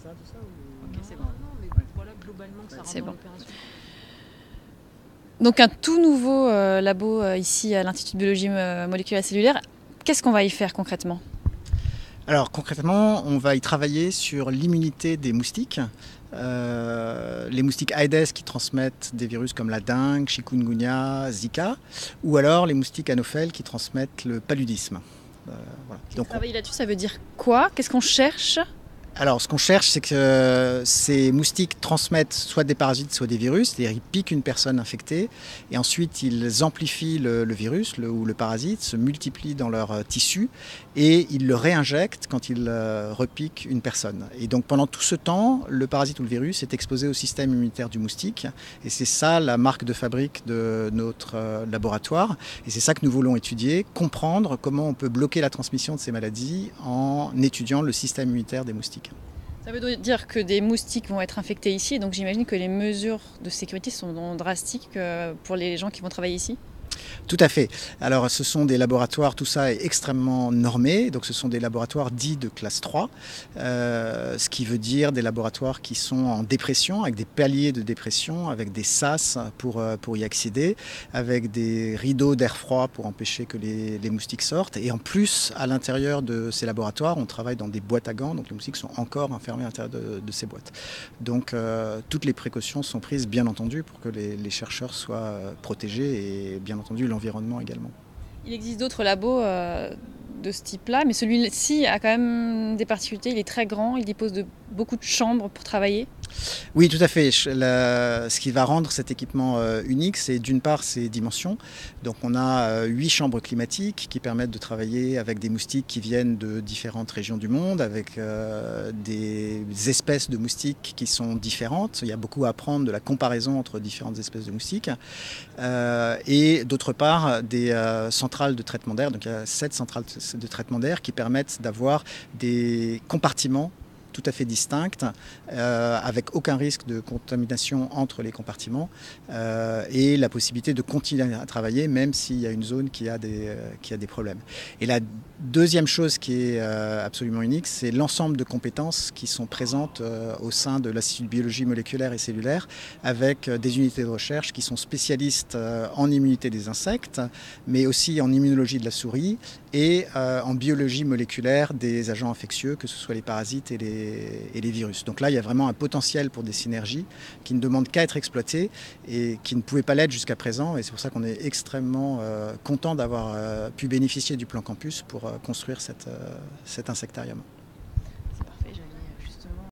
ça, tout ça Ok, c'est bon. Non, mais voilà globalement que ça rentre C'est dans bon. l'opération. Donc un tout nouveau labo ici à l'Institut de biologie moléculaire et cellulaire. Qu'est-ce qu'on va y faire concrètement? Alors concrètement, on va y travailler sur l'immunité des moustiques. Les moustiques Aedes qui transmettent des virus comme la dengue, chikungunya, Zika, ou alors les moustiques Anopheles qui transmettent le paludisme. Voilà. Donc, travailler là-dessus, ça veut dire quoi? Qu'est-ce qu'on cherche? Alors, ce qu'on cherche, c'est que ces moustiques transmettent soit des parasites, soit des virus. C'est-à-dire, ils piquent une personne infectée et ensuite, ils amplifient le virus ou le parasite, se multiplient dans leur tissu et ils le réinjectent quand ils repiquent une personne. Et donc, pendant tout ce temps, le parasite ou le virus est exposé au système immunitaire du moustique. Et c'est ça la marque de fabrique de notre laboratoire. Et c'est ça que nous voulons étudier, comprendre comment on peut bloquer la transmission de ces maladies en étudiant le système immunitaire des moustiques. Ça veut dire que des moustiques vont être infectés ici, donc j'imagine que les mesures de sécurité sont drastiques pour les gens qui vont travailler ici. Tout à fait. Alors ce sont des laboratoires, tout ça est extrêmement normé, donc ce sont des laboratoires dits de classe 3, ce qui veut dire des laboratoires qui sont en dépression, avec des paliers de dépression, avec des sas pour y accéder, avec des rideaux d'air froid pour empêcher que les moustiques sortent. Et en plus, à l'intérieur de ces laboratoires, on travaille dans des boîtes à gants, donc les moustiques sont encore enfermés à l'intérieur de ces boîtes. Donc toutes les précautions sont prises, bien entendu, pour que les chercheurs soient protégés et bien entendu l'environnement également. Il existe d'autres labos de ce type-là, mais celui-ci a quand même des particularités. Il est très grand, il dispose de beaucoup de chambres pour travailler. Oui, tout à fait. Ce qui va rendre cet équipement unique, c'est d'une part ses dimensions. Donc on a 8 chambres climatiques qui permettent de travailler avec des moustiques qui viennent de différentes régions du monde, avec des espèces de moustiques qui sont différentes. Il y a beaucoup à apprendre de la comparaison entre différentes espèces de moustiques. Et d'autre part, des centrales de traitement d'air. Donc il y a 7 centrales de traitement d'air qui permettent d'avoir des compartiments tout à fait distinctes, avec aucun risque de contamination entre les compartiments et la possibilité de continuer à travailler même s'il y a une zone qui a des problèmes. Et la deuxième chose qui est absolument unique, c'est l'ensemble de compétences qui sont présentes au sein de l'Institut de biologie moléculaire et cellulaire, avec des unités de recherche qui sont spécialistes en immunité des insectes, mais aussi en immunologie de la souris et en biologie moléculaire des agents infectieux, que ce soit les parasites et les virus. Donc là, il y a vraiment un potentiel pour des synergies qui ne demandent qu'à être exploitées et qui ne pouvaient pas l'être jusqu'à présent. Et c'est pour ça qu'on est extrêmement content d'avoir pu bénéficier du plan campus pour construire cet insectarium.